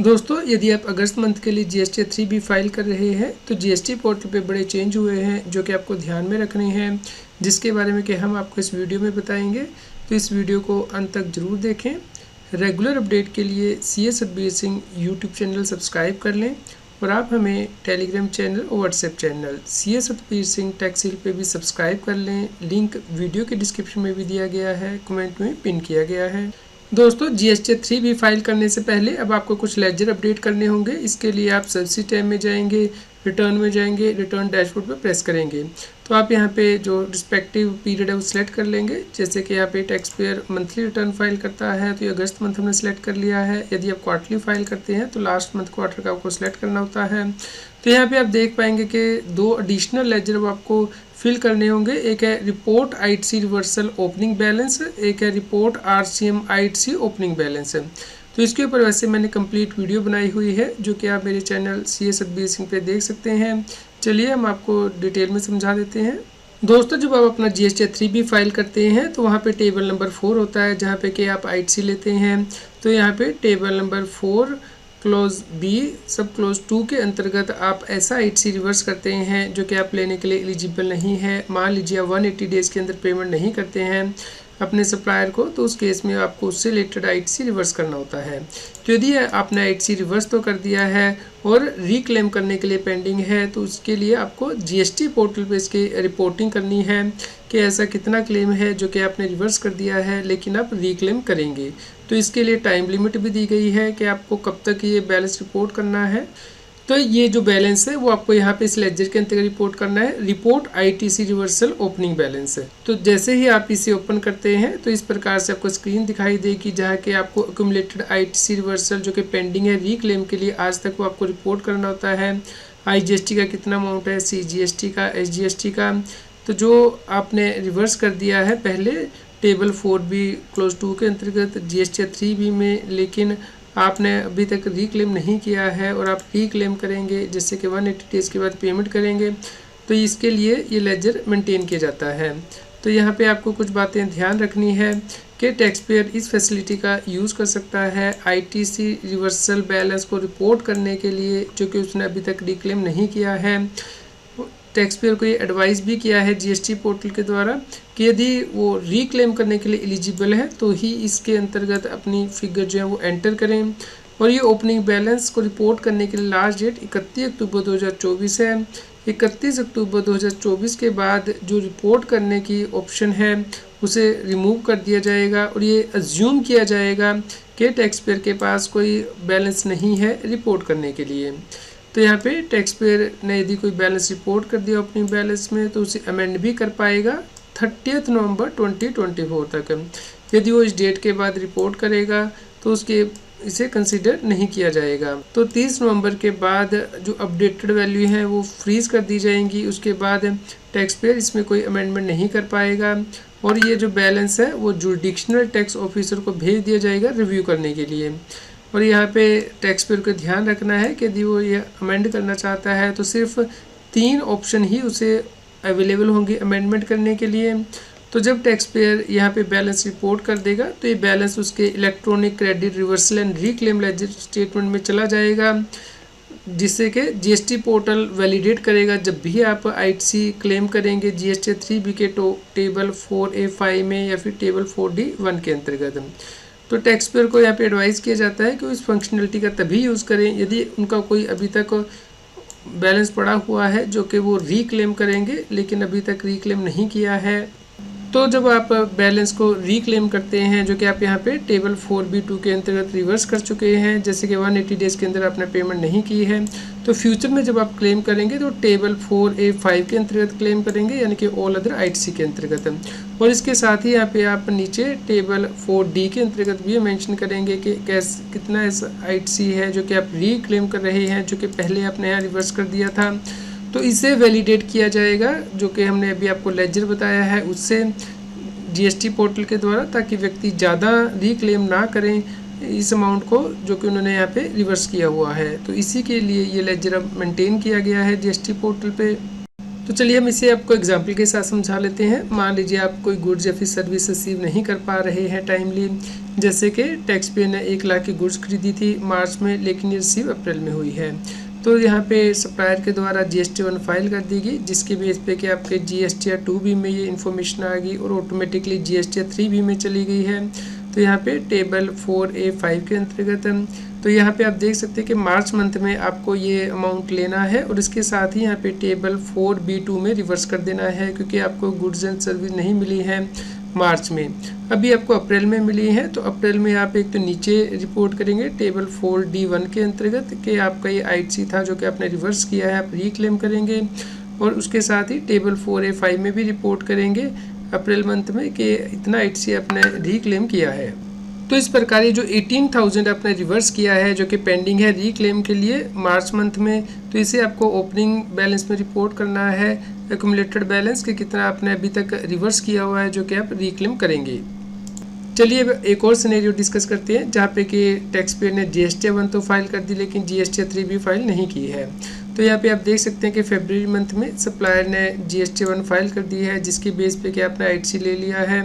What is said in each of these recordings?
दोस्तों, यदि आप अगस्त मंथ के लिए जीएसटी 3B फाइल कर रहे हैं तो जीएसटी पोर्टल पे बड़े चेंज हुए हैं जो कि आपको ध्यान में रखने हैं, जिसके बारे में कि हम आपको इस वीडियो में बताएंगे। तो इस वीडियो को अंत तक जरूर देखें। रेगुलर अपडेट के लिए CS Satbir Singh YouTube channel subscribe कर लें और आप हमें टेलीग्राम चैनल और WhatsApp channel CS Satbir Singh टैक्सील पे भी सब्सक्राइब कर लें। लिंक वीडियो के डिस्क्रिप्शन में भी दिया गया है, कमेंट में पिन किया गया है। दोस्तों, जीएसटी 3B फाइल करने से पहले अब आपको कुछ लेजर अपडेट करने होंगे। इसके लिए आप सर्च टैब में जाएंगे, रिटर्न में जाएंगे, रिटर्न डैशबोर्ड पर प्रेस करेंगे तो आप यहाँ पे जो रिस्पेक्टिव पीरियड है वो सिलेक्ट कर लेंगे। जैसे कि यहाँ पे tax payer monthly return file करता है तो ये अगस्त मंथ हमने सेलेक्ट कर लिया है। यदि आप क्वार्टरली फाइल करते हैं तो लास्ट मंथ क्वार्टर का आपको सिलेक्ट करना होता है। तो यहाँ पे आप देख पाएंगे कि दो एडिशनल लेजर अब आपको फिल करने होंगे। एक है report ITC reversal opening balance, एक है report RCM ITC opening balance. तो इसके ऊपर वैसे मैंने कंप्लीट वीडियो बनाई हुई है जो कि आप मेरे चैनल CS सतबीर सिंह पे देख सकते हैं। चलिए हम आपको डिटेल में समझा देते हैं। दोस्तों, जब आप अपना GST 3B फाइल करते हैं तो वहाँ पे टेबल नंबर 4 होता है जहाँ पे कि आप ITC लेते हैं। तो यहाँ पे टेबल नंबर 4 क्लोज B सब क्लोज 2 के अंतर्गत आप ऐसा ITC रिवर्स करते हैं जो कि आप लेने के लिए एलिजिबल नहीं है। मान लीजिए आप 180 डेज़ के अंदर पेमेंट नहीं करते हैं अपने सप्लायर को, तो उस केस में आपको उससे रिलेटेड ITC रिवर्स करना होता है। तो यदि आपने ITC रिवर्स तो कर दिया है और रिक्लेम करने के लिए पेंडिंग है तो उसके लिए आपको GST पोर्टल पे इसकी रिपोर्टिंग करनी है कि ऐसा कितना क्लेम है जो कि आपने रिवर्स कर दिया है लेकिन आप रिक्लेम करेंगे। तो इसके लिए टाइम लिमिट भी दी गई है कि आपको कब तक ये बैलेंस रिपोर्ट करना है। तो ये जो बैलेंस है वो आपको यहाँ पे इस लेजर के अंतर्गत रिपोर्ट करना है, report ITC reversal opening balance है। तो जैसे ही आप इसे ओपन करते हैं तो इस प्रकार से आपको स्क्रीन दिखाई देगी जहाँ के आपको एक्यूमुलेटेड ITC रिवर्सल जो कि पेंडिंग है रिक्लेम के लिए आज तक वो आपको रिपोर्ट करना होता है। IGST का कितना अमाउंट है, CGST का, SGST का। तो जो आपने रिवर्स कर दिया है पहले टेबल 4B क्लोज 2 के अंतर्गत GST 3B में, लेकिन आपने अभी तक रिक्लेम नहीं किया है और आप रिक्लेम करेंगे जैसे कि 180 डेज़ के बाद पेमेंट करेंगे तो इसके लिए ये लेजर मेंटेन किया जाता है। तो यहाँ पे आपको कुछ बातें ध्यान रखनी है कि टैक्स पेयर इस फैसिलिटी का यूज़ कर सकता है ITC रिवर्सल बैलेंस को रिपोर्ट करने के लिए जो कि उसने अभी तक रिक्लेम नहीं किया है। टैक्स पेयर को ये एडवाइस भी किया है GST पोर्टल के द्वारा कि यदि वो रिक्लेम करने के लिए एलिजिबल है तो ही इसके अंतर्गत अपनी फिगर जो है वो एंटर करें। और ये ओपनिंग बैलेंस को रिपोर्ट करने के लिए लास्ट डेट 31 अक्टूबर 2024 है। 31 अक्टूबर 2024 के बाद जो रिपोर्ट करने की ऑप्शन है उसे रिमूव कर दिया जाएगा और ये अज्यूम किया जाएगा कि टैक्स पेयर के पास कोई बैलेंस नहीं है रिपोर्ट करने के लिए। तो यहाँ पे टैक्स पेयर ने यदि कोई बैलेंस रिपोर्ट कर दिया अपनी बैलेंस में तो उसे अमेंड भी कर पाएगा 30 नवंबर 2024 तक। यदि वो इस डेट के बाद रिपोर्ट करेगा तो उसके इसे कंसीडर नहीं किया जाएगा। तो 30 नवंबर के बाद जो अपडेटेड वैल्यू है वो फ्रीज कर दी जाएंगी। उसके बाद टैक्स पेयर इसमें कोई अमेंडमेंट नहीं कर पाएगा और ये जो बैलेंस है वो जुरिडिक्शनल टैक्स ऑफिसर को भेज दिया जाएगा रिव्यू करने के लिए। और यहाँ पे टैक्स पेयर को ध्यान रखना है कि यदि वो ये अमेंड करना चाहता है तो सिर्फ 3 ऑप्शन ही उसे अवेलेबल होंगे अमेंडमेंट करने के लिए। तो जब टैक्स पेयर यहाँ पे बैलेंस रिपोर्ट कर देगा तो ये बैलेंस उसके electronic credit reversal and reclaim ledger statement में चला जाएगा, जिससे कि GST पोर्टल वैलिडेट करेगा जब भी आप ITC क्लेम करेंगे GST 3B के टेबल 4A5 में या फिर टेबल 4D1 के अंतर्गत। तो टैक्स पेयर को यहाँ पे एडवाइस किया जाता है कि इस फंक्शनलिटी का तभी यूज़ करें यदि उनका कोई अभी तक बैलेंस पड़ा हुआ है जो कि वो रिक्लेम करेंगे लेकिन अभी तक रिक्लेम नहीं किया है। तो जब आप बैलेंस को रिक्लेम करते हैं जो कि आप यहाँ पे टेबल 4B2 के अंतर्गत रिवर्स कर चुके हैं, जैसे कि 180 डेज़ के अंदर आपने पेमेंट नहीं की है, तो फ्यूचर में जब आप क्लेम करेंगे तो टेबल 4A5 के अंतर्गत क्लेम करेंगे यानी कि ऑल अदर ITC के अंतर्गत। और इसके साथ ही यहाँ पे आप नीचे टेबल 4D के अंतर्गत भी मेंशन करेंगे कि कितना ऐसा ITC है जो कि आप रिक्लेम कर रहे हैं जो कि पहले आपने यहाँ रिवर्स कर दिया था। तो इसे वैलिडेट किया जाएगा जो कि हमने अभी आपको लेजर बताया है उससे GST पोर्टल के द्वारा, ताकि व्यक्ति ज़्यादा रिक्लेम ना करें इस अमाउंट को जो कि उन्होंने यहाँ पे रिवर्स किया हुआ है। तो इसी के लिए ये लेजर अब मेंटेन किया गया है GST पोर्टल पे। तो चलिए हम इसे आपको एग्जाम्पल के साथ समझा लेते हैं। मान लीजिए आप कोई गुड्स या फिर सर्विस रिसीव नहीं कर पा रहे हैं टाइमली, जैसे कि टैक्स पेयर ने 1 लाख की गुड्स खरीदी थी मार्च में, लेकिन ये रिसीव अप्रैल में हुई है। तो यहाँ पे सप्लायर के द्वारा GST 1 फाइल कर दी गई, जिसके बेस पे कि आपके GST 2B में ये इन्फॉर्मेशन आ गई और ऑटोमेटिकली GST 3B में चली गई है। तो यहाँ पे टेबल 4A5 के अंतर्गत तो यहाँ पे आप देख सकते हैं कि मार्च मंथ में आपको ये अमाउंट लेना है और इसके साथ ही यहाँ पे टेबल 4B2 में रिवर्स कर देना है, क्योंकि आपको गुड्स एंड सर्विस नहीं मिली है मार्च में, अभी आपको अप्रैल में मिली है। तो अप्रैल में आप एक तो नीचे रिपोर्ट करेंगे टेबल 4D1 के अंतर्गत कि आपका ये ITC था जो कि आपने रिवर्स किया है, आप रिक्लेम करेंगे। और उसके साथ ही टेबल 4A5 में भी रिपोर्ट करेंगे अप्रैल मंथ में कि इतना ITC आपने रिक्लेम किया है। तो इस प्रकार ये जो 18,000 आपने रिवर्स किया है जो कि पेंडिंग है रिक्लेम के लिए मार्च मंथ में, तो इसे आपको ओपनिंग बैलेंस में रिपोर्ट करना है, एक्यूमुलेटेड बैलेंस कि कितना आपने अभी तक रिवर्स किया हुआ है जो कि आप रिक्लेम करेंगे। चलिए अब एक और सिनेरियो डिस्कस करते हैं जहाँ पे कि टैक्स पेयर ने GST 1 तो फाइल कर दी लेकिन GST 3B फाइल नहीं की है। तो यहाँ पे आप देख सकते हैं कि फरवरी मंथ में सप्लायर ने GST 1 फाइल कर दी है, जिसके बेस पे कि आपने ITC ले लिया है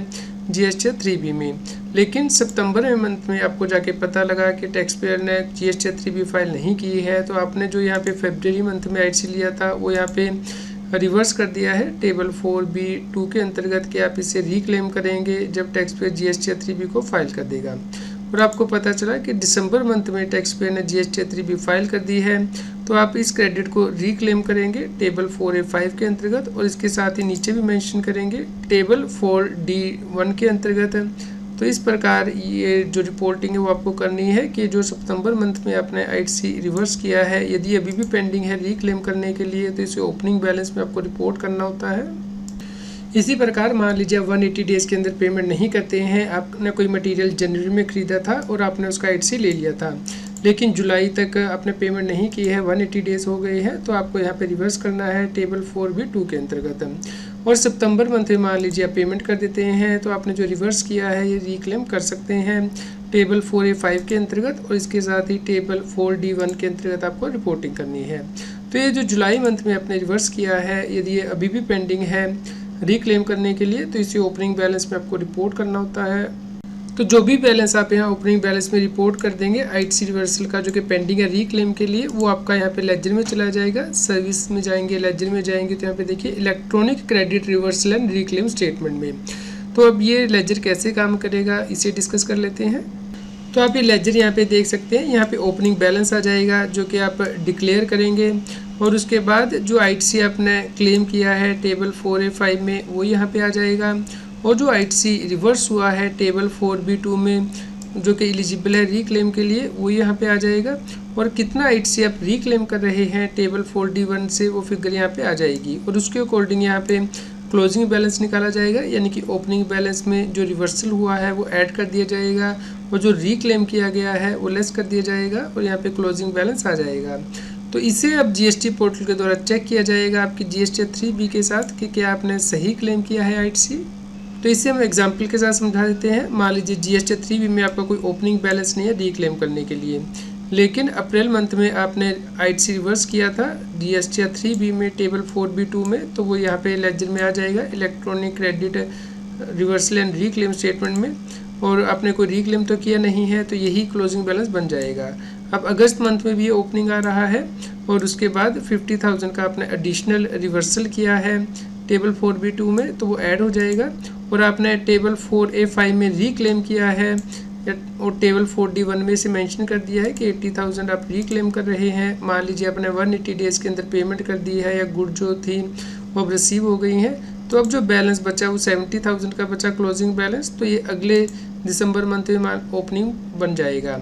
GST 3B में, लेकिन सितंबर मंथ में आपको जाके पता लगा कि टैक्स पेयर ने GST 3B फाइल नहीं की है। तो आपने जो यहाँ पे फरवरी मंथ में ITC लिया था वो यहाँ पे रिवर्स कर दिया है टेबल 4B2 के अंतर्गत कि आप इसे रिक्लेम करेंगे जब टैक्स पेयर GST 3B को फाइल कर देगा। और आपको पता चला कि दिसंबर मंथ में टैक्स पेयर ने GST 3B फाइल कर दी है, तो आप इस क्रेडिट को रिक्लेम करेंगे टेबल 4A5 के अंतर्गत और इसके साथ ही नीचे भी मेंशन करेंगे टेबल 4D1 के अंतर्गत। तो इस प्रकार ये जो रिपोर्टिंग है वो आपको करनी है कि जो सितंबर मंथ में आपने ITC रिवर्स किया है, यदि अभी भी पेंडिंग है रिक्लेम करने के लिए तो इसे ओपनिंग बैलेंस में आपको रिपोर्ट करना होता है। इसी प्रकार मान लीजिए आप 180 डेज़ के अंदर पेमेंट नहीं करते हैं, आपने कोई मटेरियल जनवरी में ख़रीदा था और आपने उसका ITC ले लिया था, लेकिन जुलाई तक आपने पेमेंट नहीं की है, 180 डेज़ हो गए हैं, तो आपको यहाँ पे रिवर्स करना है टेबल 4B2 के अंतर्गत। और सितंबर मंथ में मान लीजिए आप पेमेंट कर देते हैं, तो आपने जो रिवर्स किया है ये रिक्लेम कर सकते हैं टेबल 4A5 के अंतर्गत और इसके साथ ही टेबल 4D1 के अंतर्गत आपको रिपोर्टिंग करनी है। तो ये जो जुलाई मंथ में आपने रिवर्स किया है, यदि ये अभी भी पेंडिंग है रिक्लेम करने के लिए, तो इसे ओपनिंग बैलेंस में आपको रिपोर्ट करना होता है। तो जो भी बैलेंस आप यहाँ ओपनिंग बैलेंस में रिपोर्ट कर देंगे ITC रिवर्सल का जो कि पेंडिंग है रिक्लेम के लिए, वो आपका यहाँ पे लेजर में चला जाएगा। सर्विस में जाएंगे, लेजर में जाएंगे, तो यहाँ पे देखिए electronic credit reversal and reclaim statement में। तो अब ये लेजर कैसे काम करेगा इसे डिस्कस कर लेते हैं। तो आप ये लेजर यहाँ पे देख सकते हैं, यहाँ पे ओपनिंग बैलेंस आ जाएगा जो कि आप डिक्लेयर करेंगे और उसके बाद जो ITC आपने क्लेम किया है टेबल 4A5 में वो यहाँ पे आ जाएगा और जो ITC रिवर्स हुआ है टेबल 4B2 में जो कि एलिजिबल है रिक्लेम के लिए वो यहाँ पे आ जाएगा और कितना ITC आप रिक्लेम कर रहे हैं टेबल 4D1 से वो फिगर यहाँ पे आ जाएगी और उसके अकॉर्डिंग यहाँ पे क्लोजिंग बैलेंस निकाला जाएगा, यानी कि ओपनिंग बैलेंस में जो रिवर्सल हुआ है वो ऐड कर दिया जाएगा और जो रिक्लेम किया गया है वो लेस कर दिया जाएगा और यहाँ पे क्लोजिंग बैलेंस आ जाएगा। तो इसे अब GST पोर्टल के द्वारा चेक किया जाएगा आपकी GST 3B के साथ कि क्या आपने सही क्लेम किया है ITC। तो इसे हम एग्जाम्पल के साथ समझा देते हैं। मान लीजिए GST 3B में आपका कोई ओपनिंग बैलेंस नहीं है रिक्लेम करने के लिए, लेकिन अप्रैल मंथ में आपने ITC रिवर्स किया था GST 3B में टेबल 4B2 में, तो वो यहाँ पे लेजर में आ जाएगा electronic credit reversal and reclaim statement में, और आपने कोई रिक्लेम तो किया नहीं है तो यही क्लोजिंग बैलेंस बन जाएगा। अब अगस्त मंथ में भी ओपनिंग आ रहा है और उसके बाद 50,000 का आपने एडिशनल रिवर्सल किया है टेबल 4B2 में, तो वो ऐड हो जाएगा और आपने टेबल 4A5 में रिक्लेम किया है और टेबल 4D1 में से मेंशन कर दिया है कि 80,000 आप रिक्लेम कर रहे हैं। मान लीजिए आपने 180 डेज़ के अंदर पेमेंट कर दी है या गुड जो थी वो अब रिसीव हो गई हैं, तो अब जो बैलेंस बचा वो 70,000 का बचा क्लोजिंग बैलेंस, तो ये अगले दिसंबर मंथ में ओपनिंग बन जाएगा।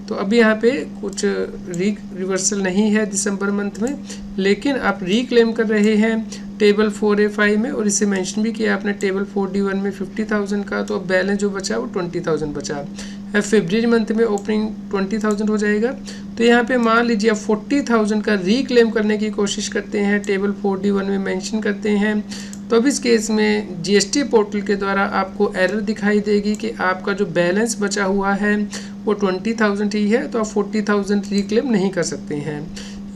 तो अभी यहाँ पे कुछ रिवर्सल नहीं है दिसंबर मंथ में, लेकिन आप रिक्लेम कर रहे हैं टेबल 4A5 में और इसे मेंशन भी किया आपने टेबल 4D1 में 50,000 का, तो अब बैलेंस जो बचा वो 20,000 बचा। फरवरी मंथ में ओपनिंग 20,000 हो जाएगा। तो यहाँ पे मान लीजिए आप 40,000 का रिक्लेम करने की कोशिश करते हैं, टेबल 4D1 में मेंशन करते हैं, तो अब इस केस में GST पोर्टल के द्वारा आपको एरर दिखाई देगी कि आपका जो बैलेंस बचा हुआ है वो 20,000 ही है, तो आप 40,000 रिक्लेम नहीं कर सकते हैं।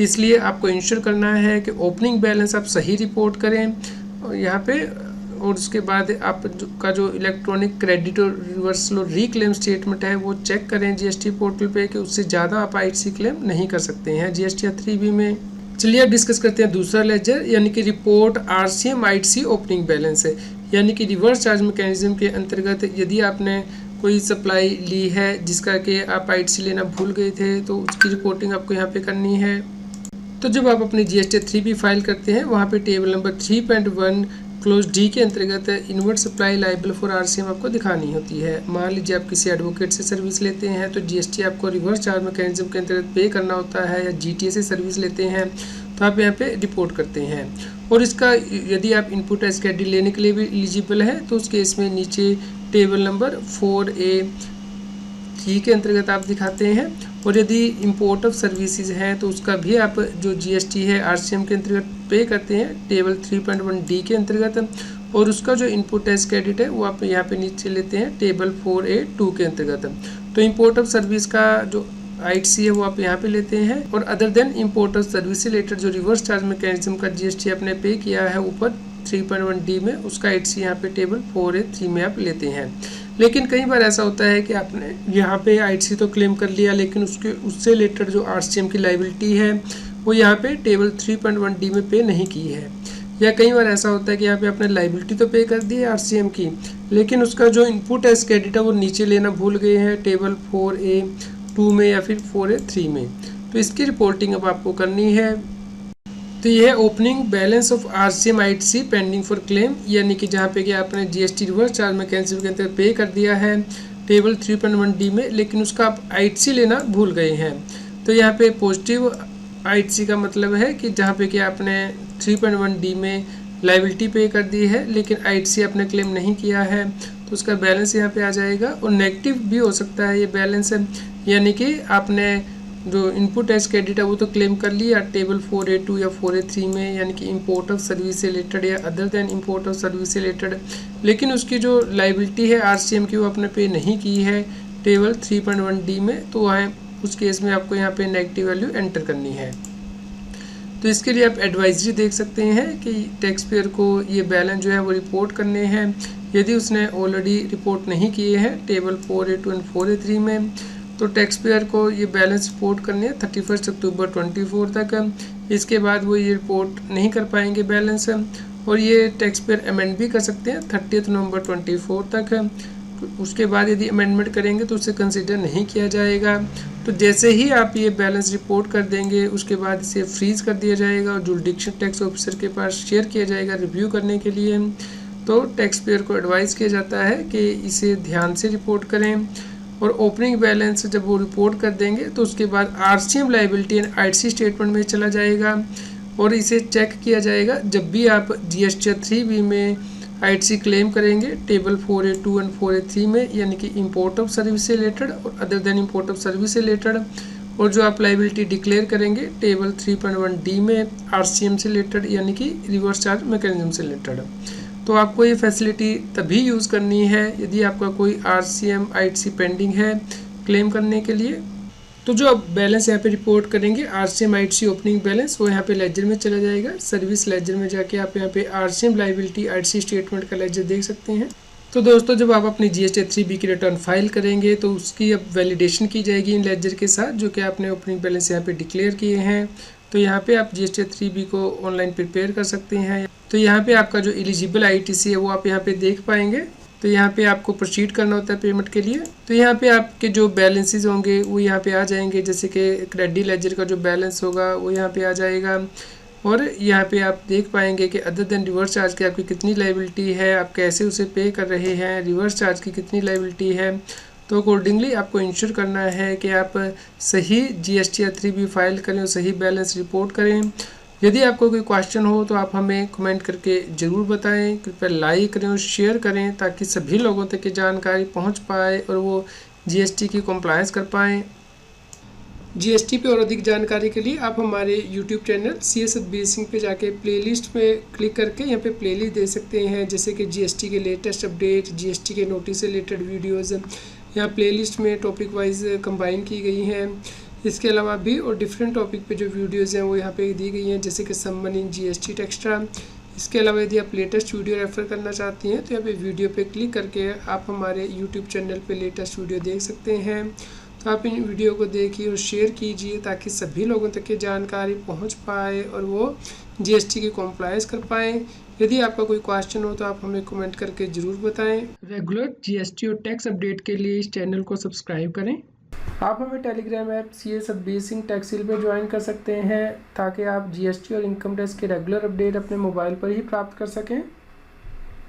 इसलिए आपको इंश्योर करना है कि ओपनिंग बैलेंस आप सही रिपोर्ट करें और यहाँ पे, और उसके बाद आप का जो इलेक्ट्रॉनिक क्रेडिट और रिवर्सल और रीक्लेम स्टेटमेंट है वो चेक करें जीएसटी पोर्टल पे कि उससे ज़्यादा आप आईटीसी क्लेम नहीं कर सकते हैं जीएसटी 3B में। चलिए अब डिस्कस करते हैं दूसरा लेजर, यानी कि report RCM ITC opening balance है, यानी कि रिवर्स चार्ज मैकेनिज्म के अंतर्गत यदि आपने कोई सप्लाई ली है जिसका कि आप आईटीसी लेना भूल गए थे तो उसकी रिपोर्टिंग आपको यहाँ पे करनी है। तो जब आप अपनी जीएसटी 3B फाइल करते हैं वहाँ पे टेबल नंबर 3.1 क्लोज डी के अंतर्गत inward supply liable for RCM आपको दिखानी होती है। मान लीजिए आप किसी एडवोकेट से सर्विस लेते हैं तो जीएसटी आपको रिवर्स चार्ज मैकेनिज्म के अंतर्गत पे करना होता है, या जीटीए से सर्विस लेते हैं तो आप यहाँ पे रिपोर्ट करते हैं। और इसका यदि आप इनपुट एसकेडी लेने के लिए भी एलिजिबल है तो उस केस में नीचे टेबल नंबर 4A3 के अंतर्गत आप दिखाते हैं। और यदि इंपोर्ट ऑफ सर्विसेज है तो उसका भी आप जो जीएसटी है आरसीएम के अंतर्गत पे करते हैं टेबल 3.1D के अंतर्गत, और उसका जो इनपुट टैक्स क्रेडिट है वो आप यहाँ पे नीचे लेते हैं टेबल 4A2 के अंतर्गत। तो इंपोर्ट ऑफ सर्विस का जो आईटीसी है वो आप यहाँ पे लेते हैं, और other than import of service से रिलेटेड जो रिवर्स चार्ज मैकेनिज्म का जीएसटी आपने पे किया है ऊपर 3.1D में, उसका आईटीसी यहाँ पे टेबल 4A3 में आप लेते हैं। लेकिन कई बार ऐसा होता है कि आपने यहाँ पे आईटीसी तो क्लेम कर लिया लेकिन उससे रिलेटेड जो आरसीएम की लाइबिलिटी है वो यहाँ पे टेबल 3.1D में पे नहीं की है। या कई बार ऐसा होता है कि यहाँ पे आपने लाइबिलिटी तो पे कर दी है आरसीएम की, लेकिन उसका जो इनपुट टैक्स क्रेडिट है वो नीचे लेना भूल गए हैं टेबल 4A2 में या फिर 4A3 में। तो इसकी रिपोर्टिंग अब आपको करनी है। तो यह है opening balance of RCM ITC pending for claim, यानी कि जहाँ पे कि आपने जीएसटी रिवर्स चार्ज मैकेनिज्म के अंतर्गत पे कर दिया है टेबल 3.1D में, लेकिन उसका आप आईटीसी लेना भूल गए हैं। तो यहाँ पे पॉजिटिव आईटीसी का मतलब है कि जहाँ पे कि आपने 3.1D में लाइबिलिटी पे कर दी है लेकिन आईटीसी आपने क्लेम नहीं किया है तो उसका बैलेंस यहाँ पे आ जाएगा। और नेगेटिव भी हो सकता है ये बैलेंस, यानी कि आपने जो इनपुट टैक्स क्रेडिट है वो तो क्लेम कर लिया टेबल 4A2 या 4A3 में, यानी कि इंपोर्ट ऑफ सर्विस से रिलेटेड या other than import of service से रिलेटेड, लेकिन उसकी जो लाइबिलिटी है आरसीएम की वो आपने पे नहीं की है टेबल 3.1D में, तो वह उस केस में आपको यहाँ पे नेगेटिव वैल्यू एंटर करनी है। तो इसके लिए आप एडवाइजरी देख सकते हैं कि टैक्स पेयर को ये बैलेंस जो है वो रिपोर्ट करने हैं। यदि उसने ऑलरेडी रिपोर्ट नहीं किए हैं टेबल 4A2 एंड 4A3 में तो टैक्स पेयर को ये बैलेंस रिपोर्ट करने हैं 31 अक्टूबर 24 तक। इसके बाद वो ये रिपोर्ट नहीं कर पाएंगे बैलेंस, और ये टैक्स पेयर अमेंड भी कर सकते हैं 30 नवंबर 24 तक। उसके बाद यदि अमेंडमेंट करेंगे तो उसे कंसिडर नहीं किया जाएगा। तो जैसे ही आप ये बैलेंस रिपोर्ट कर देंगे उसके बाद इसे फ्रीज कर दिया जाएगा और जुरिडिक्शन टैक्स ऑफिसर के पास शेयर किया जाएगा रिव्यू करने के लिए। तो टैक्स पेयर को एडवाइस किया जाता है कि इसे ध्यान से रिपोर्ट करें, और ओपनिंग बैलेंस जब वो रिपोर्ट कर देंगे तो उसके बाद RCM liability and ITC statement में चला जाएगा और इसे चेक किया जाएगा जब भी आप जीएसटी 3B में आईटीसी क्लेम करेंगे टेबल 4A2 एंड 4A3 में, यानी कि इंपोर्ट ऑफ सर्विस से रिलेटेड और other than import of service से रिलेटेड, और जो आप लाइबिलिटी डिक्लेयर करेंगे टेबल 3.1D में आरसीएम से रिलेटेड, यानी कि रिवर्स चार्ज मैकेनिज्म से रिलेटेड। तो आपको ये फैसिलिटी तभी यूज़ करनी है यदि आपका कोई आरसीएम आईटीसी पेंडिंग है क्लेम करने के लिए। तो जो आप बैलेंस यहाँ पे रिपोर्ट करेंगे आरसीएम आईटीसी ओपनिंग बैलेंस वो यहाँ पे लेजर में चला जाएगा। सर्विस लेजर में जाके आप यहाँ पे आरसीएम लाइबिलिटी आईटीसी स्टेटमेंट का लेजर देख सकते हैं। तो दोस्तों जब आप अपनी जीएसटी 3B की रिटर्न फाइल करेंगे तो उसकी अब वैलिडेशन की जाएगी इन लेजर के साथ जो कि आपने ओपनिंग बैलेंस यहाँ पे डिक्लेयर किए हैं। तो यहाँ पे आप जीएसटी 3B को ऑनलाइन प्रिपेयर कर सकते हैं। तो यहाँ पे आपका जो एलिजिबल आईटीसी है वो आप यहाँ पे देख पाएंगे। तो यहाँ पे आपको प्रोसीड करना होता है पेमेंट के लिए। तो यहाँ पे आपके जो बैलेंसेस होंगे वो यहाँ पे आ जाएंगे, जैसे कि क्रेडिट लेजर का जो बैलेंस होगा वो यहाँ पे आ जाएगा, और यहाँ पे आप देख पाएंगे कि अदर देन रिवर्स चार्ज की आपकी कितनी लाइबिलिटी है, आप कैसे उसे पे कर रहे हैं, रिवर्स चार्ज की कितनी लाइबिलिटी है। तो अकॉर्डिंगली आपको इंश्योर करना है कि आप सही जीएसटी 3B फाइल करें और सही बैलेंस रिपोर्ट करें। यदि आपको कोई क्वेश्चन हो तो आप हमें कमेंट करके ज़रूर बताएं। कृपया लाइक करें और शेयर करें ताकि सभी लोगों तक ये जानकारी पहुंच पाए और वो जीएसटी की कंप्लायंस कर पाएँ। जीएसटी पे और अधिक जानकारी के लिए आप हमारे YouTube channel CS Satbir Singh पे जाके प्लेलिस्ट में क्लिक करके यहाँ पे प्लेलिस्ट दे सकते हैं, जैसे कि जीएसटी के लेटेस्ट अपडेट, जीएसटी के नोटिस से रिलेटेड वीडियोज़ यहाँ प्लेलिस्ट में टॉपिक वाइज कंबाइन की गई हैं। इसके अलावा भी और डिफरेंट टॉपिक पे जो वीडियोज़ हैं वो यहाँ पे दी गई हैं, जैसे कि समवन इन जीएसटी टेक्स्ट्रा। इसके अलावा यदि आप लेटेस्ट वीडियो रेफ़र करना चाहती हैं तो यहाँ पे वीडियो पे क्लिक करके आप हमारे यूट्यूब चैनल पे लेटेस्ट वीडियो देख सकते हैं। तो आप इन वीडियो को देखिए और शेयर कीजिए ताकि सभी लोगों तक ये जानकारी पहुँच पाए और वो जीएसटी की कॉम्प्लायंस कर पाएँ। यदि आपका कोई क्वेश्चन हो तो आप हमें कमेंट करके ज़रूर बताएं। रेगुलर जीएसटी और टैक्स अपडेट के लिए इस चैनल को सब्सक्राइब करें। आप हमें टेलीग्राम ऐप CS बेसिंग टैक्सिल पे ज्वाइन कर सकते हैं ताकि आप जीएसटी और इनकम टैक्स के रेगुलर अपडेट अपने मोबाइल पर ही प्राप्त कर सकें।